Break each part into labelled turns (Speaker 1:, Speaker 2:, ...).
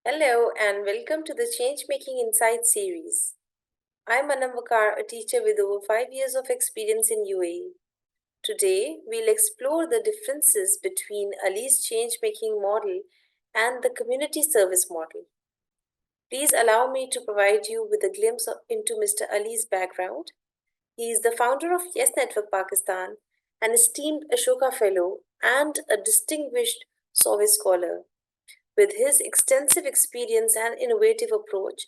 Speaker 1: Hello and welcome to the Changemaking Insights series. I'm Anam Vakar, a teacher with over 5 years of experience in UAE. Today, we'll explore the differences between Ali's changemaking model and the community service model. Please allow me to provide you with a glimpse into Mr. Ali's background. He is the founder of Yes Network Pakistan, an esteemed Ashoka Fellow, and a distinguished Soviet scholar. With his extensive experience and innovative approach,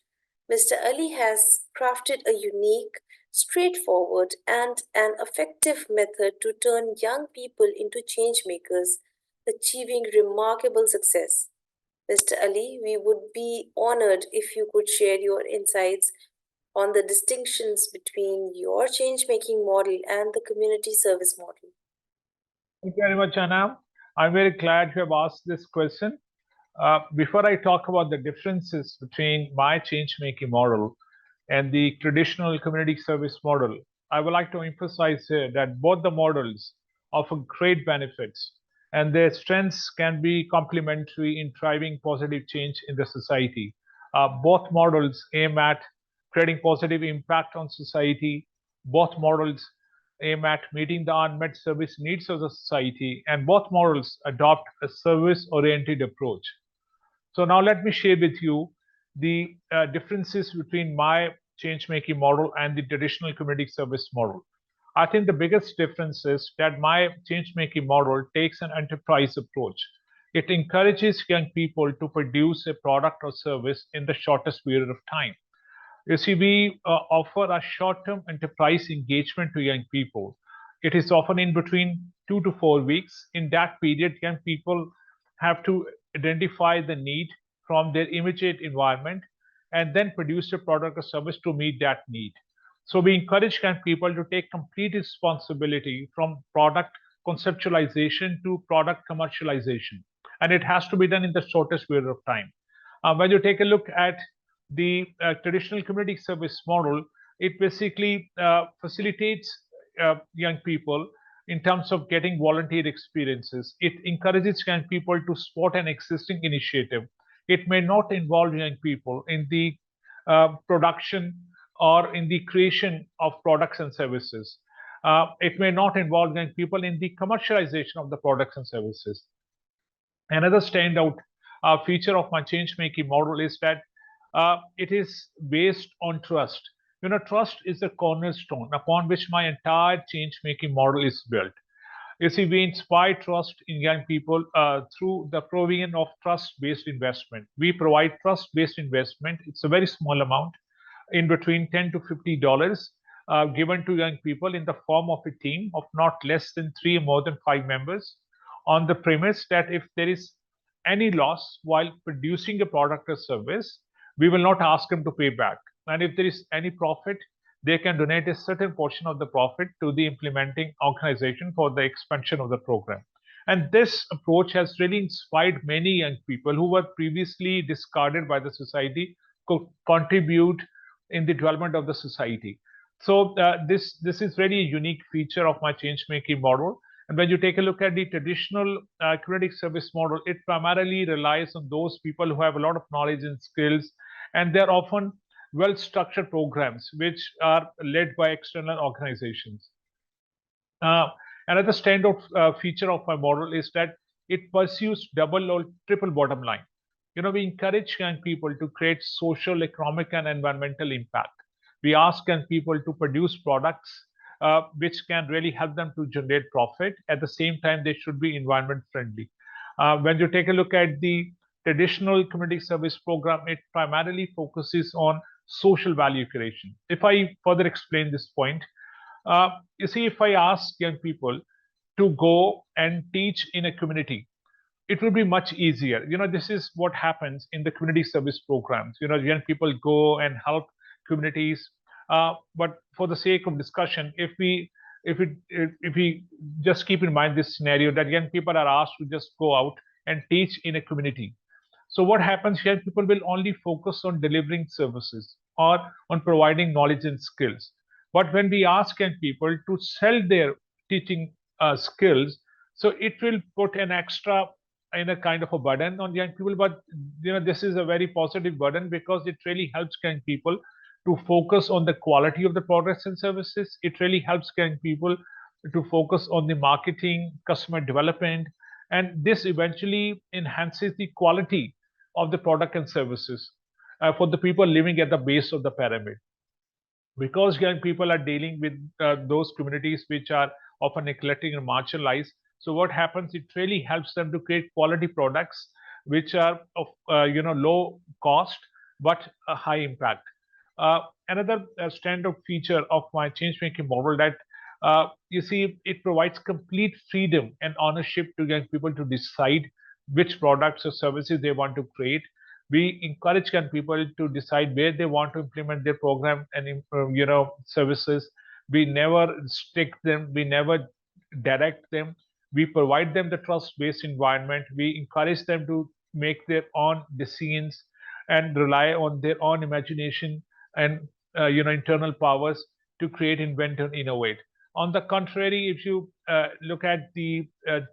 Speaker 1: Mr. Ali has crafted a unique, straightforward, and an effective method to turn young people into changemakers, achieving remarkable success. Mr. Ali, we would be honored if you could share your insights on the distinctions between your change-making model and the community service model.
Speaker 2: Thank you very much, Anna. I'm very glad you have asked this question. Before I talk about the differences between my change-making model and the traditional community service model, I would like to emphasize here that both the models offer great benefits and their strengths can be complementary in driving positive change in the society. Both models aim at creating positive impact on society. Both models aim at meeting the unmet service needs of the society, and both models adopt a service-oriented approach. So now let me share with you the differences between my change-making model and the traditional community service model. I think the biggest difference is that my change-making model takes an enterprise approach. It encourages young people to produce a product or service in the shortest period of time. You see, we offer a short-term enterprise engagement to young people. It is often in between 2 to 4 weeks. In that period, young people have to identify the need from their immediate environment and then produce a product or service to meet that need. So we encourage young people to take complete responsibility from product conceptualization to product commercialization. And it has to be done in the shortest period of time. When you take a look at the traditional community service model, it basically facilitates young people in terms of getting volunteer experiences. It encourages young people to spot an existing initiative. It may not involve young people in the production or in the creation of products and services. It may not involve young people in the commercialization of the products and services. Another standout feature of my change making model is that it is based on trust. Trust is the cornerstone upon which my entire change making model is built. You see, we inspire trust in young people through the provision of trust-based investment. We provide trust-based investment. It's a very small amount, in between $10 to $50, given to young people in the form of a team of not less than 3 or more than 5 members, on the premise that if there is any loss while producing a product or service, we will not ask them to pay back. And if there is any profit, they can donate a certain portion of the profit to the implementing organization for the expansion of the program. And this approach has really inspired many young people who were previously discarded by the society to contribute in the development of the society. So this is really a unique feature of my change making model. And when you take a look at the traditional community service model, it primarily relies on those people who have a lot of knowledge and skills, and they're often well-structured programs which are led by external organizations. Uh, Another standout feature of my model is that it pursues double or triple bottom line. We encourage young people to create social, economic, and environmental impact. We ask young people to produce products which can really help them to generate profit. At the same time, they should be environment friendly. When you take a look at the traditional community service program, it primarily focuses on social value creation. If I further explain this point, you see, if I ask young people to go and teach in a community, it will be much easier. This is what happens in the community service programs. Young people go and help communities. But for the sake of discussion, if we just keep in mind this scenario that young people are asked to just go out and teach in a community, so what happens here? People will only focus on delivering services or on providing knowledge and skills. But when we ask young people to sell their teaching skills, so it will put an extra in a kind of a burden on young people, but this is a very positive burden because it really helps young people to focus on the quality of the products and services. It really helps young people to focus on the marketing, customer development, and this eventually enhances the quality of the product and services for the people living at the base of the pyramid, because young people are dealing with those communities which are often neglected and marginalized. So what happens? It really helps them to create quality products which are of low cost but a high impact. Another standout feature of my change making model that you see, it provides complete freedom and ownership to young people to decide which products or services they want to create. We encourage young people to decide where they want to implement their program and services. We never stick them, we never direct them. We provide them the trust based environment. We encourage them to make their own decisions and rely on their own imagination and internal powers to create, invent, and innovate. On the contrary, if you look at the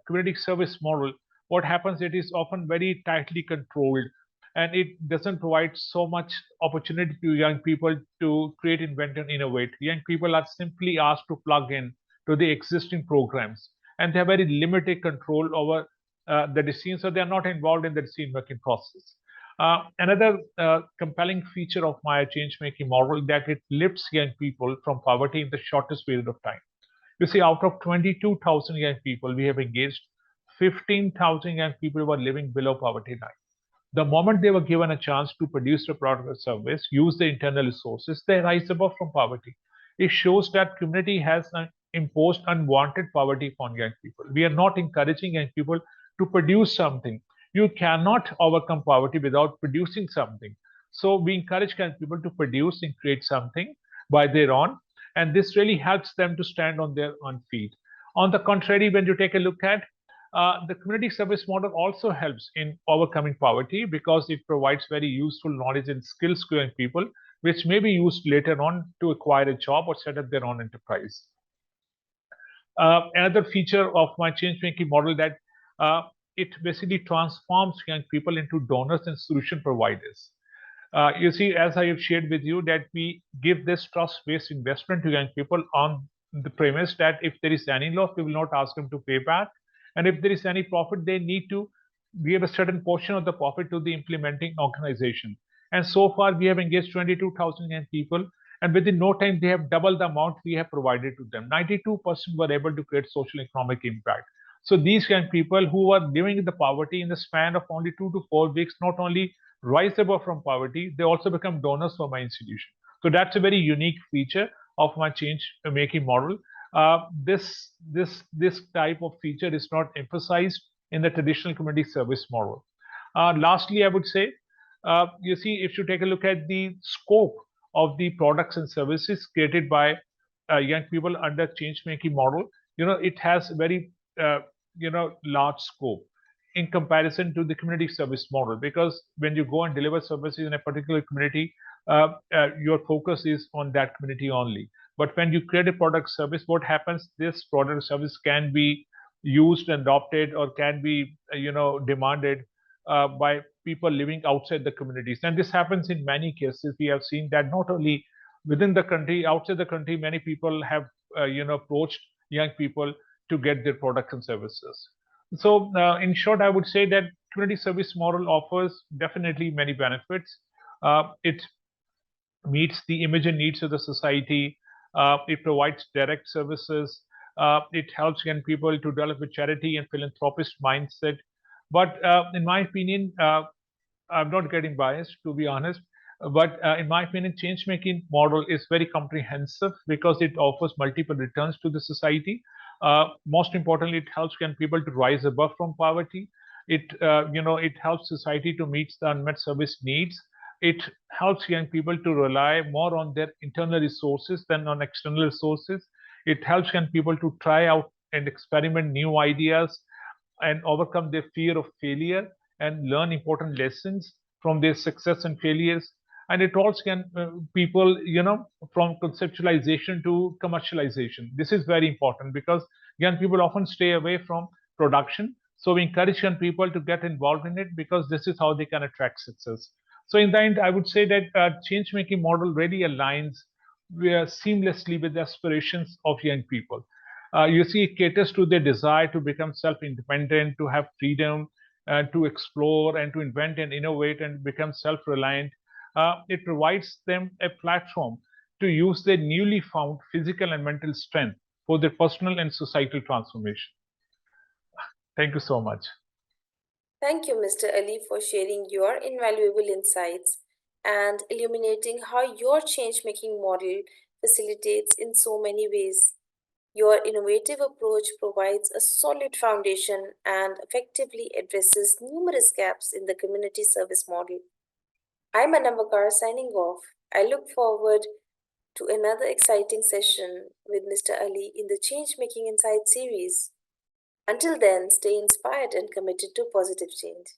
Speaker 2: community service model, what happens? It is often very tightly controlled, and it doesn't provide so much opportunity to young people to create, invent, and innovate. Young people are simply asked to plug in to the existing programs, and they have very limited control over the decision, so they are not involved in the decision making process. Another compelling feature of my change making model that it lifts young people from poverty in the shortest period of time. You see, out of 22,000 young people we have engaged, 15,000 young people were living below poverty line. The moment they were given a chance to produce a product or service, use the internal resources, they rise above from poverty. It shows that community has imposed unwanted poverty upon young people. We are not encouraging young people to produce something. You cannot overcome poverty without producing something. So we encourage young people to produce and create something by their own, and this really helps them to stand on their own feet. On the contrary, when you take a look at the community service model also helps in overcoming poverty because it provides very useful knowledge and skills to young people, which may be used later on to acquire a job or set up their own enterprise. Another feature of my change making model that it basically transforms young people into donors and solution providers. You see, as I have shared with you, that we give this trust-based investment to young people on the premise that if there is any loss, we will not ask them to pay back. And if there is any profit, they need to give a certain portion of the profit to the implementing organization. And so far, we have engaged 22,000 young people, and within no time, they have doubled the amount we have provided to them. 92% were able to create social economic impact. So these young people who were living in the poverty in the span of only 2 to 4 weeks, not only rise above from poverty, they also become donors for my institution. So that's a very unique feature of my change making model. This type of feature is not emphasized in the traditional community service model. Lastly, I would say, you see, if you take a look at the scope of the products and services created by young people under change making model, it has very large scope in comparison to the community service model, because when you go and deliver services in a particular community, your focus is on that community only. But when you create a product service, what happens? This product service can be used and adopted, or can be demanded by people living outside the communities. And this happens in many cases. We have seen that not only within the country, outside the country, many people have approached young people to get their products and services. So, in short, I would say that community service model offers definitely many benefits. It meets the immediate needs of the society. It provides direct services. It helps young people to develop a charity and philanthropist mindset. But in my opinion, I'm not getting biased, to be honest. But in my opinion, change making model is very comprehensive because it offers multiple returns to the society. Most importantly, it helps young people to rise above from poverty. It helps society to meet the unmet service needs. It helps young people to rely more on their internal resources than on external resources. It helps young people to try out and experiment new ideas and overcome their fear of failure and learn important lessons from their success and failures. And it also can people, from conceptualization to commercialization. This is very important because young people often stay away from production, So we encourage young people to get involved in it because this is how they can attract success. So in the end, I would say that change making model really aligns seamlessly with the aspirations of young people. You see, it caters to their desire to become self-independent, to have freedom, to explore and to invent and innovate and become self-reliant. It provides them a platform to use their newly found physical and mental strength for their personal and societal transformation. Thank you so much.
Speaker 1: Thank you, Mr. Ali, for sharing your invaluable insights and illuminating how your change making model facilitates in so many ways. Your innovative approach provides a solid foundation and effectively addresses numerous gaps in the community service model. I'm Anambakar signing off. I look forward to another exciting session with Mr. Ali in the Change Making Insight series. Until then, stay inspired and committed to positive change.